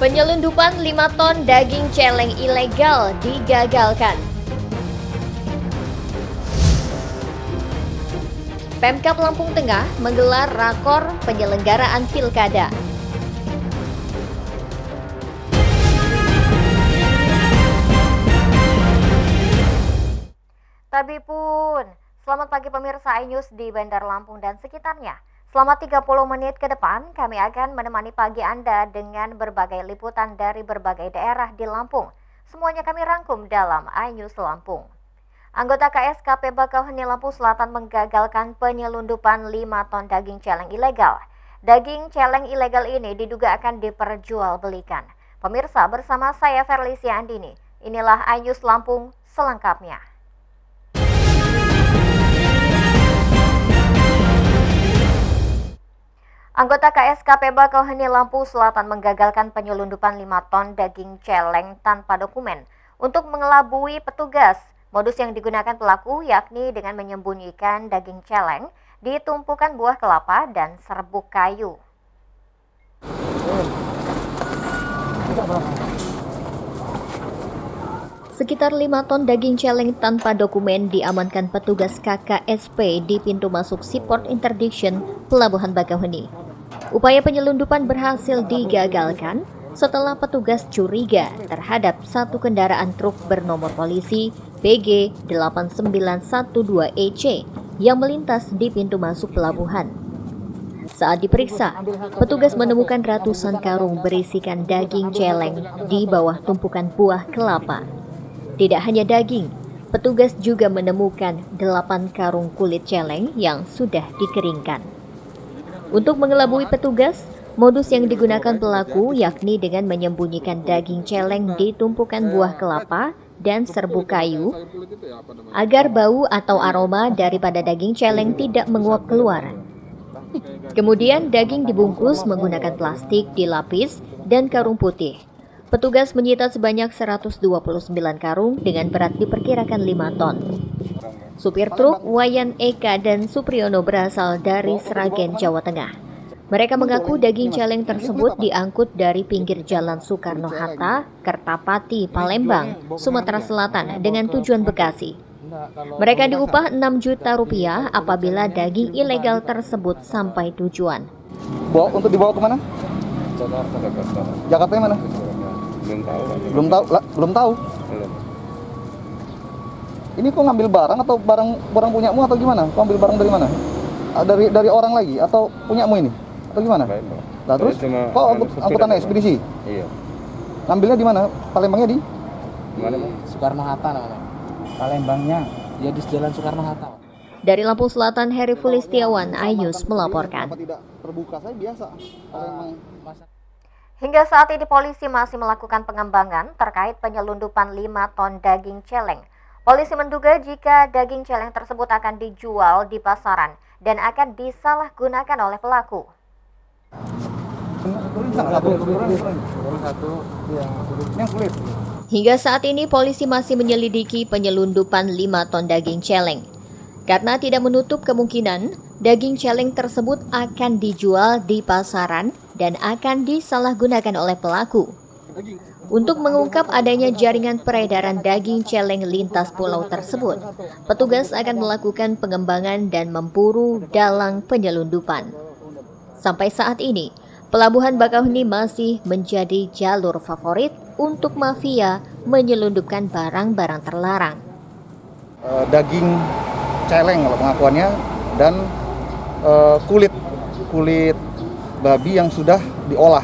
Penyelundupan 5 ton daging celeng ilegal digagalkan. Pemkab Lampung Tengah menggelar rakor penyelenggaraan pilkada. Tapi pun, selamat pagi pemirsa iNews di Bandar Lampung dan sekitarnya. Selama 30 menit ke depan, kami akan menemani pagi Anda dengan berbagai liputan dari berbagai daerah di Lampung. Semuanya kami rangkum dalam iNews Lampung. Anggota KSKP Bakauheni Lampung Selatan menggagalkan penyelundupan 5 ton daging celeng ilegal. Daging celeng ilegal ini diduga akan diperjualbelikan. Pemirsa, bersama saya Ferlicia Andini. Inilah iNews Lampung selengkapnya. Anggota KSKP Bakauheni Lampung Selatan menggagalkan penyelundupan 5 ton daging celeng tanpa dokumen untuk mengelabui petugas. Modus yang digunakan pelaku yakni dengan menyembunyikan daging celeng di tumpukan buah kelapa dan serbuk kayu. Sekitar 5 ton daging celeng tanpa dokumen diamankan petugas KKSP di pintu masuk Seaport Interdiction, Pelabuhan Bakauheni. Upaya penyelundupan berhasil digagalkan setelah petugas curiga terhadap satu kendaraan truk bernomor polisi PG 8912EC yang melintas di pintu masuk pelabuhan. Saat diperiksa, petugas menemukan ratusan karung berisikan daging celeng di bawah tumpukan buah kelapa. Tidak hanya daging, petugas juga menemukan 8 karung kulit celeng yang sudah dikeringkan. Untuk mengelabui petugas, modus yang digunakan pelaku yakni dengan menyembunyikan daging celeng di tumpukan buah kelapa dan serbuk kayu agar bau atau aroma daripada daging celeng tidak menguap keluar. Kemudian daging dibungkus menggunakan plastik dilapis dan karung putih. Petugas menyita sebanyak 129 karung dengan berat diperkirakan 5 ton. Supir truk Wayan Eka dan Supriyono berasal dari Sragen, Jawa Tengah. Mereka mengaku daging celeng tersebut diangkut dari pinggir Jalan Soekarno-Hatta, Kertapati, Palembang, Sumatera Selatan dengan tujuan Bekasi. Mereka diupah 6 juta rupiah apabila daging ilegal tersebut sampai tujuan. Untuk dibawa kemana? Jakarta. Jakarta yang mana? Belum tahu. Ini kok ngambil barang atau barang punyamu atau gimana? Kok ambil barang dari mana? Dari orang lagi atau punyamu ini? Atau gimana? Nah, terus kok angkutan ekspedisi? Iya. Ngambilnya di mana? Palembangnya di? Mana, Bang? Soekarno-Hatta namanya. Palembangnya ya di Jalan Soekarno-Hatta. Dari Lampung Selatan, Heri Fulistiawan, iNews melaporkan. Tidak terbuka, saya biasa. Hingga saat ini polisi masih melakukan pengembangan terkait penyelundupan 5 ton daging celeng. Polisi menduga jika daging celeng tersebut akan dijual di pasaran dan akan disalahgunakan oleh pelaku. Hingga saat ini polisi masih menyelidiki penyelundupan 5 ton daging celeng. Karena tidak menutup kemungkinan daging celeng tersebut akan dijual di pasaran dan akan disalahgunakan oleh pelaku. Untuk mengungkap adanya jaringan peredaran daging celeng lintas pulau tersebut, petugas akan melakukan pengembangan dan memburu dalang penyelundupan. Sampai saat ini, Pelabuhan Bakauheni masih menjadi jalur favorit untuk mafia menyelundupkan barang-barang terlarang. Daging celeng kalau pengakuannya dan kulit babi yang sudah diolah,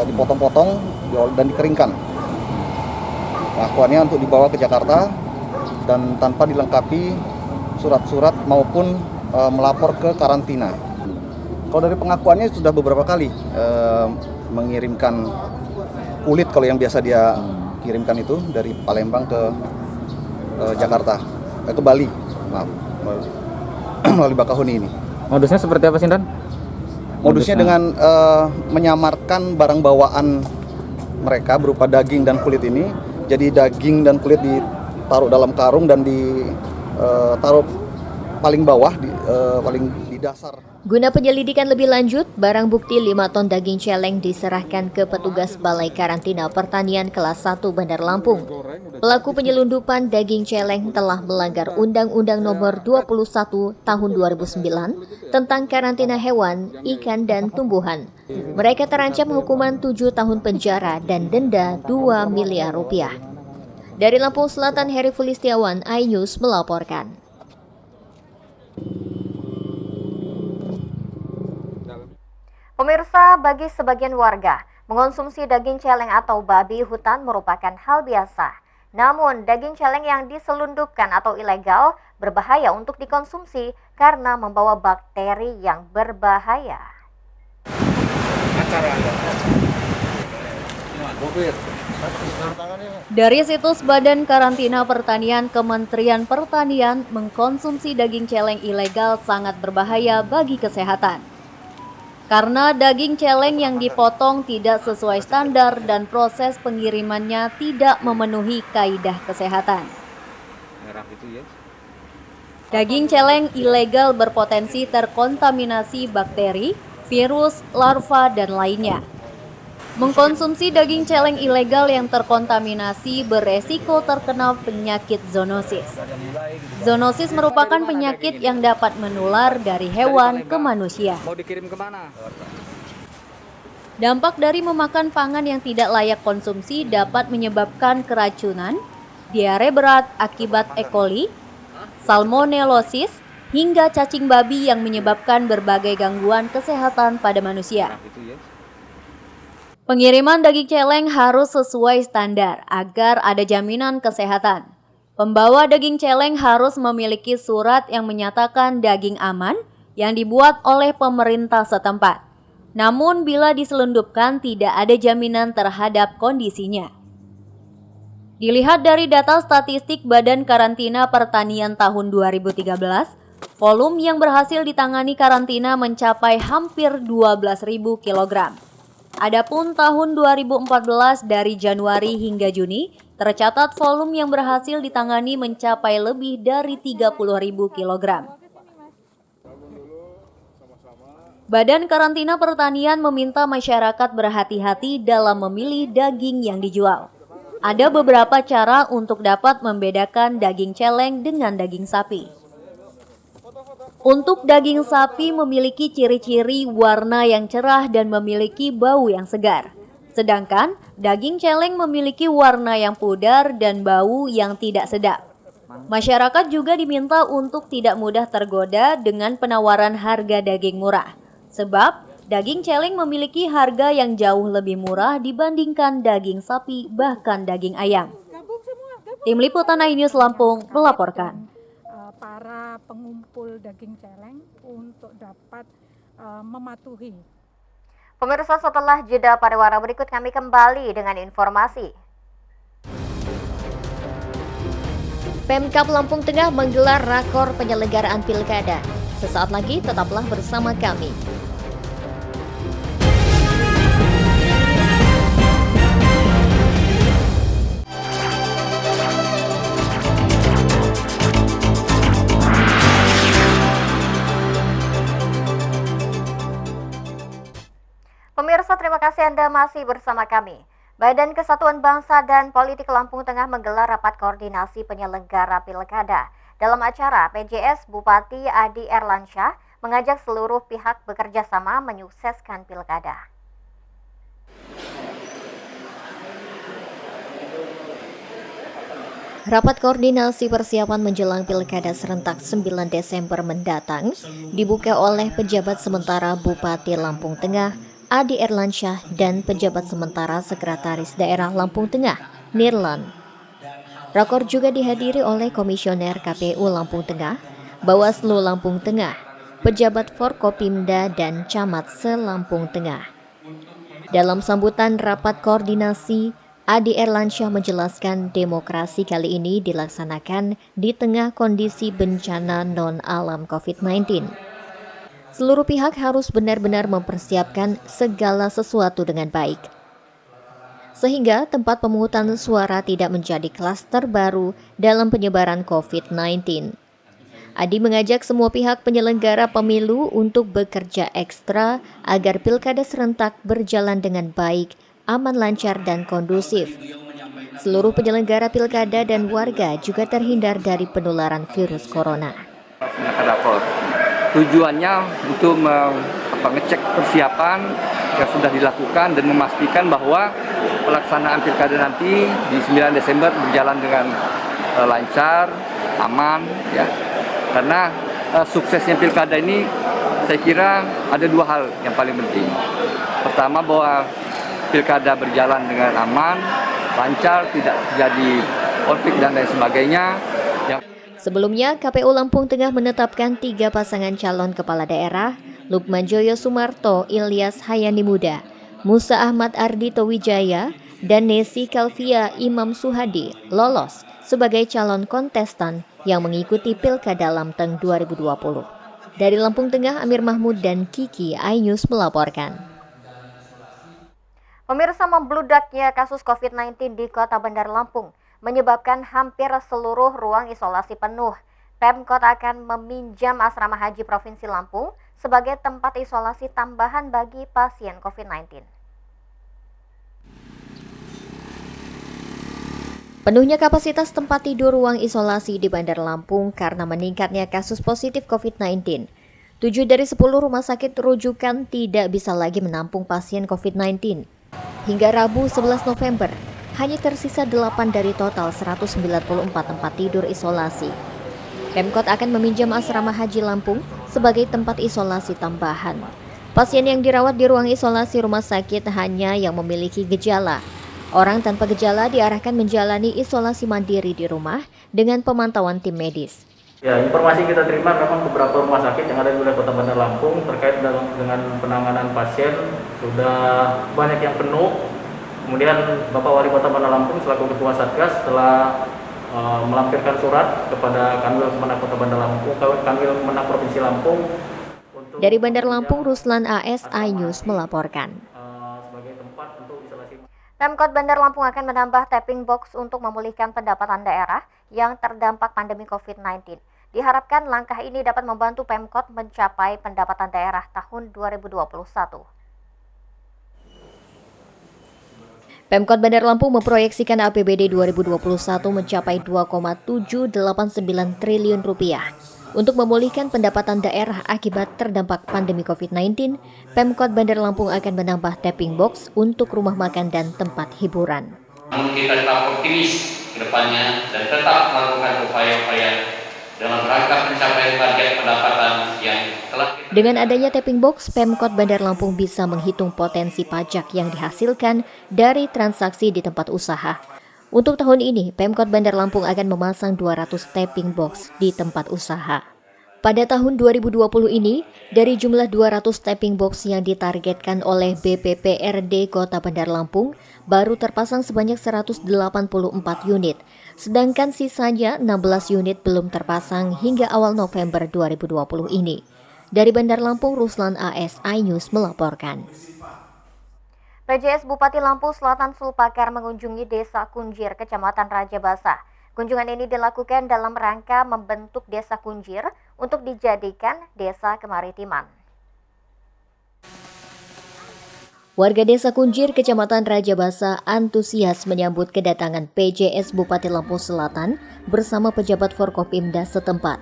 dipotong-potong dan dikeringkan. Pengakuannya untuk dibawa ke Jakarta dan tanpa dilengkapi surat-surat maupun melapor ke karantina. Kalau dari pengakuannya sudah beberapa kali mengirimkan kulit, kalau yang biasa dia kirimkan itu dari Palembang ke Jakarta, ke Bali, maaf, melalui Bakauheni ini. Modusnya seperti apa sih, Dan? Modusnya dengan menyamarkan barang bawaan mereka berupa daging dan kulit ini. Jadi daging dan kulit ditaruh dalam karung dan ditaruh paling bawah, paling di dasar Guna penyelidikan lebih lanjut, barang bukti 5 ton daging celeng diserahkan ke petugas Balai Karantina Pertanian kelas 1 Bandar Lampung. Pelaku penyelundupan daging celeng telah melanggar Undang-Undang Nomor 21 Tahun 2009 tentang karantina hewan, ikan, dan tumbuhan. Mereka terancam hukuman 7 tahun penjara dan denda 2 miliar rupiah. Dari Lampung Selatan, Heri Fulistiawan, iNews melaporkan. Pemirsa, bagi sebagian warga, mengonsumsi daging celeng atau babi hutan merupakan hal biasa. Namun, daging celeng yang diselundupkan atau ilegal berbahaya untuk dikonsumsi karena membawa bakteri yang berbahaya. Dari situs Badan Karantina Pertanian Kementerian Pertanian, mengkonsumsi daging celeng ilegal sangat berbahaya bagi kesehatan. Karena daging celeng yang dipotong tidak sesuai standar dan proses pengirimannya tidak memenuhi kaidah kesehatan. Daging celeng ilegal berpotensi terkontaminasi bakteri, virus, larva, dan lainnya. Mengkonsumsi daging celeng ilegal yang terkontaminasi beresiko terkena penyakit zoonosis. Zoonosis merupakan penyakit yang dapat menular dari hewan ke manusia. Dampak dari memakan pangan yang tidak layak konsumsi dapat menyebabkan keracunan, diare berat akibat E. coli, salmonellosis, hingga cacing babi yang menyebabkan berbagai gangguan kesehatan pada manusia. Pengiriman daging celeng harus sesuai standar agar ada jaminan kesehatan. Pembawa daging celeng harus memiliki surat yang menyatakan daging aman yang dibuat oleh pemerintah setempat. Namun bila diselundupkan tidak ada jaminan terhadap kondisinya. Dilihat dari data statistik Badan Karantina Pertanian tahun 2013, volume yang berhasil ditangani karantina mencapai hampir 12.000 kg. Adapun tahun 2014 dari Januari hingga Juni, tercatat volume yang berhasil ditangani mencapai lebih dari 30.000 kg. Badan Karantina Pertanian meminta masyarakat berhati-hati dalam memilih daging yang dijual. Ada beberapa cara untuk dapat membedakan daging celeng dengan daging sapi. Untuk daging sapi memiliki ciri-ciri warna yang cerah dan memiliki bau yang segar. Sedangkan daging celeng memiliki warna yang pudar dan bau yang tidak sedap. Masyarakat juga diminta untuk tidak mudah tergoda dengan penawaran harga daging murah. Sebab daging celeng memiliki harga yang jauh lebih murah dibandingkan daging sapi bahkan daging ayam. Tim Liputan iNews Lampung melaporkan. Para pengumpul daging celeng untuk dapat mematuhi. Pemirsa, setelah jeda pariwara berikut kami kembali dengan informasi. Pemkab Lampung Tengah menggelar rakor penyelenggaraan pilkada. Sesaat lagi tetaplah bersama kami. Pemirsa, terima kasih Anda masih bersama kami. Badan Kesatuan Bangsa dan Politik Lampung Tengah menggelar rapat koordinasi penyelenggara pilkada. Dalam acara, PJS Bupati Adi Erlansyah mengajak seluruh pihak bekerja sama menyukseskan pilkada. Rapat koordinasi persiapan menjelang pilkada serentak 9 Desember mendatang dibuka oleh pejabat sementara Bupati Lampung Tengah Adi Erlansyah dan pejabat sementara Sekretaris Daerah Lampung Tengah, Nirlan. Rakor juga dihadiri oleh Komisioner KPU Lampung Tengah, Bawaslu Lampung Tengah, pejabat Forkopimda dan Camat se-Lampung Tengah. Dalam sambutan rapat koordinasi, Adi Erlansyah menjelaskan demokrasi kali ini dilaksanakan di tengah kondisi bencana non-alam COVID-19. Seluruh pihak harus benar-benar mempersiapkan segala sesuatu dengan baik, sehingga tempat pemungutan suara tidak menjadi klaster baru dalam penyebaran COVID-19. Adi mengajak semua pihak penyelenggara pemilu untuk bekerja ekstra agar pilkada serentak berjalan dengan baik, aman, lancar, dan kondusif. Seluruh penyelenggara pilkada dan warga juga terhindar dari penularan virus corona. Tujuannya untuk mengecek persiapan yang sudah dilakukan dan memastikan bahwa pelaksanaan pilkada nanti di 9 Desember berjalan dengan lancar, aman, ya. Karena suksesnya pilkada ini saya kira ada dua hal yang paling penting. Pertama, bahwa pilkada berjalan dengan aman, lancar, tidak terjadi konflik dan lain sebagainya. Sebelumnya, KPU Lampung Tengah menetapkan 3 pasangan calon kepala daerah, Lukman Joyo Sumarto, Ilyas Hayani Muda, Musa Ahmad Ardito Wijaya, dan Nesi Kalvia Imam Suhadi lolos sebagai calon kontestan yang mengikuti Pilkada Lamteng 2020. Dari Lampung Tengah, Amir Mahmud dan Kiki iNews melaporkan. Pemirsa, membludaknya kasus COVID-19 di Kota Bandar Lampung menyebabkan hampir seluruh ruang isolasi penuh. Pemkot akan meminjam Asrama Haji Provinsi Lampung sebagai tempat isolasi tambahan bagi pasien COVID-19. Penuhnya kapasitas tempat tidur ruang isolasi di Bandar Lampung karena meningkatnya kasus positif COVID-19. 7 dari 10 rumah sakit rujukan tidak bisa lagi menampung pasien COVID-19. Hingga Rabu 11 November, hanya tersisa 8 dari total 194 tempat tidur isolasi. Pemkot akan meminjam Asrama Haji Lampung sebagai tempat isolasi tambahan. Pasien yang dirawat di ruang isolasi rumah sakit hanya yang memiliki gejala. Orang tanpa gejala diarahkan menjalani isolasi mandiri di rumah dengan pemantauan tim medis. Ya, informasi kita terima memang beberapa rumah sakit yang ada di wilayah Kota Bandar Lampung terkait dengan penanganan pasien sudah banyak yang penuh. Kemudian Bapak Wali Kota Bandar Lampung selaku Ketua Satgas telah melampirkan surat kepada Kanwil Kemenak Kota Bandar Lampung, Kanwil Kemenak Provinsi Lampung. Dari Bandar Lampung, Ruslan AS iNews melaporkan. Sebagai tempat untuk isolasi. Pemkot Bandar Lampung akan menambah tapping box untuk memulihkan pendapatan daerah yang terdampak pandemi COVID-19. Diharapkan langkah ini dapat membantu Pemkot mencapai pendapatan daerah tahun 2021. Pemkot Bandar Lampung memproyeksikan APBD 2021 mencapai 2,789 triliun rupiah. Untuk memulihkan pendapatan daerah akibat terdampak pandemi COVID-19, Pemkot Bandar Lampung akan menambah tapping box untuk rumah makan dan tempat hiburan. Namun kita tetap optimis ke depannya dan tetap melakukan upaya-upaya dalam rangka pencapaian target pendapatan yang telah kita... Dengan adanya tapping box, Pemkot Bandar Lampung bisa menghitung potensi pajak yang dihasilkan dari transaksi di tempat usaha. Untuk tahun ini, Pemkot Bandar Lampung akan memasang 200 tapping box di tempat usaha. Pada tahun 2020 ini, dari jumlah 200 tapping box yang ditargetkan oleh BPPRD Kota Bandar Lampung, baru terpasang sebanyak 184 unit, sedangkan sisanya 16 unit belum terpasang hingga awal November 2020 ini. Dari Bandar Lampung, Ruslan AS iNews melaporkan. PJS Bupati Lampung Selatan Sulpakar mengunjungi Desa Kunjir, Kecamatan Raja Basah. Kunjungan ini dilakukan dalam rangka membentuk Desa Kunjir untuk dijadikan Desa Kemaritiman. Warga Desa Kunjir, Kecamatan Raja Basah antusias menyambut kedatangan PJS Bupati Lampung Selatan bersama pejabat Forkopimda setempat.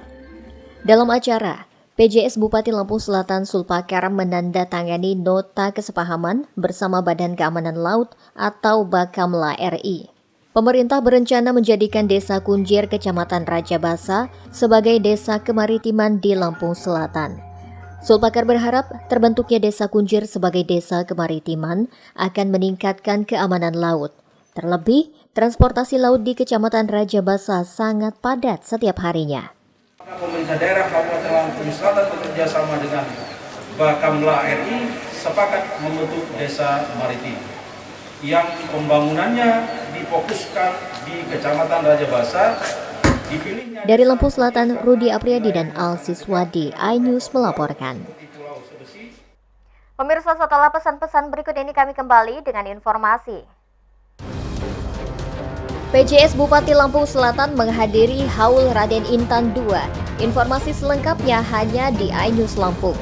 Dalam acara, PJS Bupati Lampung Selatan Sulpakar menandatangani nota kesepahaman bersama Badan Keamanan Laut atau Bakamla RI. Pemerintah berencana menjadikan Desa Kunjir, Kecamatan Raja Basah sebagai desa kemaritiman di Lampung Selatan. Sulpakar berharap terbentuknya Desa Kunjir sebagai desa kemaritiman akan meningkatkan keamanan laut. Terlebih, transportasi laut di Kecamatan Raja Basah sangat padat setiap harinya. Pemerintah daerah Kabupaten Lampung Selatan bekerja sama dengan Bakamla RI sepakat membentuk desa maritim yang pembangunannya difokuskan di Kecamatan Raja Basah. Dari Lampung Selatan, Rudi Apriyadi dan Al Siswadi iNews melaporkan. Pemirsa, setelah pesan-pesan berikut ini kami kembali dengan informasi. PJS Bupati Lampung Selatan menghadiri Haul Raden Intan II. Informasi selengkapnya hanya di iNews Lampung.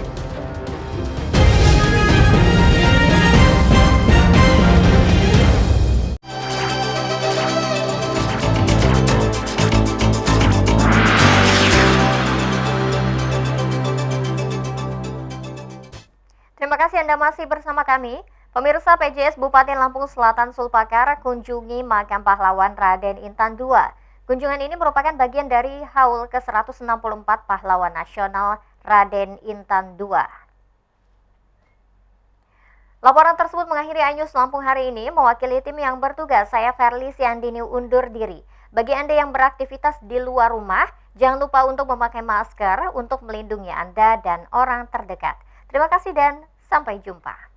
Terima kasih Anda masih bersama kami. Pemirsa, PJS Bupati Lampung Selatan Sulpakar kunjungi makam pahlawan Raden Intan II. Kunjungan ini merupakan bagian dari haul ke-164 pahlawan nasional Raden Intan II. Laporan tersebut mengakhiri iNews Lampung hari ini. Mewakili tim yang bertugas, saya Verly Siandini undur diri. Bagi Anda yang beraktivitas di luar rumah, jangan lupa untuk memakai masker untuk melindungi Anda dan orang terdekat. Terima kasih dan sampai jumpa.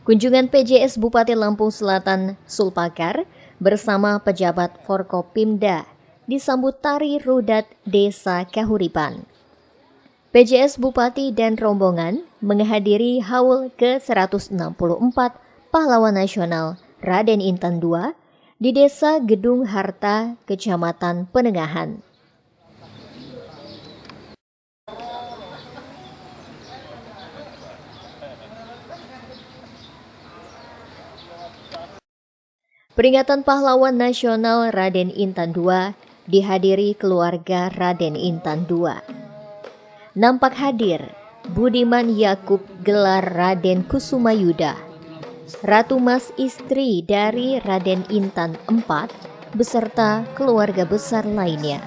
Kunjungan PJS Bupati Lampung Selatan Sulpakar bersama pejabat Forkopimda disambut tari rudat Desa Kahuripan. PJS Bupati dan rombongan menghadiri haul ke-164 pahlawan nasional Raden Intan II di Desa Gedung Harta, Kecamatan Penengahan. Peringatan pahlawan nasional Raden Intan II dihadiri keluarga Raden Intan II. Nampak hadir Budiman Yakub gelar Raden Kusumayuda, Ratu Mas istri dari Raden Intan IV beserta keluarga besar lainnya.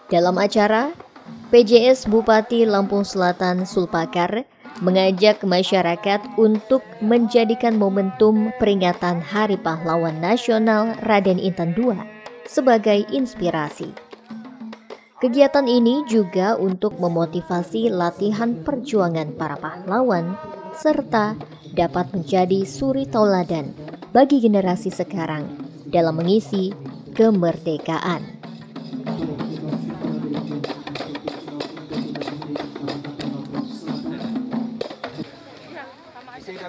Dalam acara, PJS Bupati Lampung Selatan Sulpakar mengajak masyarakat untuk menjadikan momentum peringatan Hari Pahlawan Nasional Raden Intan II sebagai inspirasi. Kegiatan ini juga untuk memotivasi latihan perjuangan para pahlawan serta dapat menjadi suri tauladan bagi generasi sekarang dalam mengisi kemerdekaan.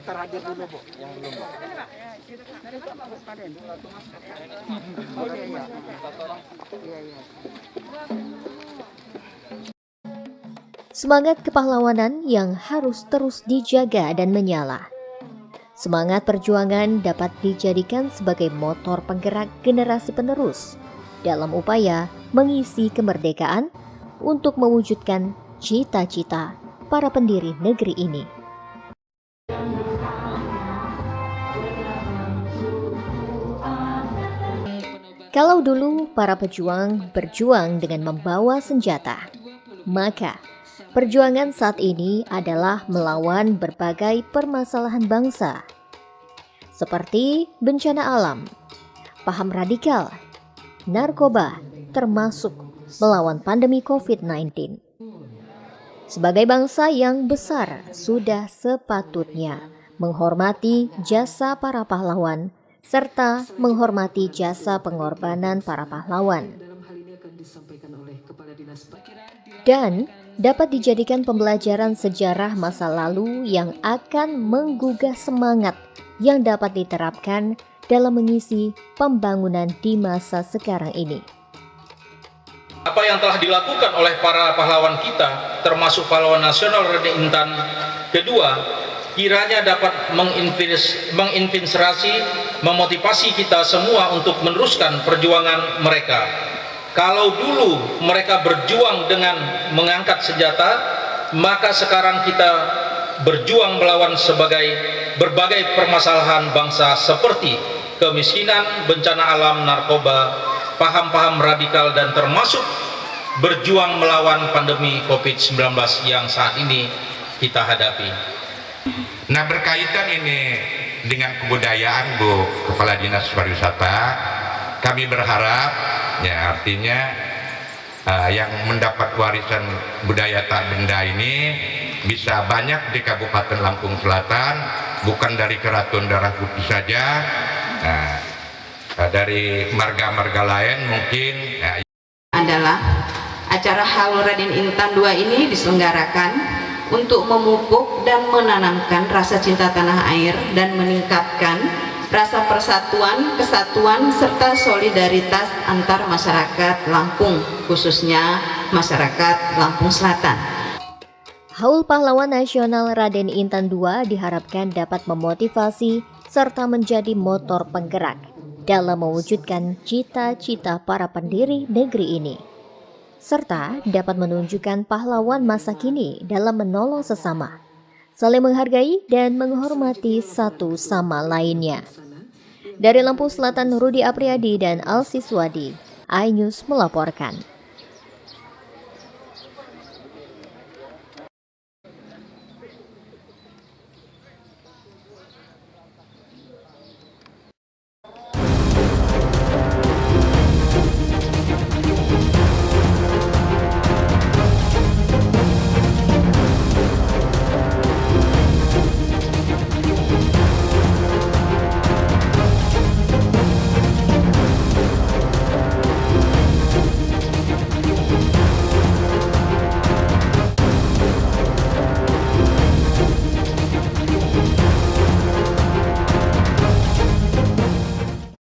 Terhadir dulu, Bu, yang belum, Bu. Semangat kepahlawanan yang harus terus dijaga dan menyala. Semangat perjuangan dapat dijadikan sebagai motor penggerak generasi penerus dalam upaya mengisi kemerdekaan untuk mewujudkan cita-cita para pendiri negeri ini. Kalau dulu para pejuang berjuang dengan membawa senjata, maka perjuangan saat ini adalah melawan berbagai permasalahan bangsa, seperti bencana alam, paham radikal, narkoba, termasuk melawan pandemi COVID-19. Sebagai bangsa yang besar, sudah sepatutnya menghormati jasa para pahlawan serta menghormati jasa pengorbanan para pahlawan. Dan dapat dijadikan pembelajaran sejarah masa lalu yang akan menggugah semangat yang dapat diterapkan dalam mengisi pembangunan di masa sekarang ini. Apa yang telah dilakukan oleh para pahlawan kita, termasuk pahlawan nasional Raden Intan II, kiranya dapat menginspirasi, memotivasi kita semua untuk meneruskan perjuangan mereka. Kalau dulu mereka berjuang dengan mengangkat senjata, maka sekarang kita berjuang melawan berbagai permasalahan bangsa seperti kemiskinan, bencana alam, narkoba, paham-paham radikal, dan termasuk berjuang melawan pandemi COVID-19 yang saat ini kita hadapi. Nah, berkaitan ini dengan kebudayaan, Bu Kepala Dinas Pariwisata, kami berharap ya artinya yang mendapat warisan budaya tak benda ini bisa banyak di Kabupaten Lampung Selatan, bukan dari Keraton Darah Putih saja, dari marga-marga lain mungkin. adalah acara Haul Raden Intan II ini diselenggarakan untuk memupuk dan menanamkan rasa cinta tanah air dan meningkatkan rasa persatuan, kesatuan, serta solidaritas antar masyarakat Lampung, khususnya masyarakat Lampung Selatan. Haul Pahlawan Nasional Raden Intan II diharapkan dapat memotivasi serta menjadi motor penggerak dalam mewujudkan cita-cita para pendiri negeri ini, serta dapat menunjukkan pahlawan masa kini dalam menolong sesama, saling menghargai dan menghormati satu sama lainnya. Dari Lampung Selatan, Rudi Apriadi dan Alsi Swadi, iNews melaporkan.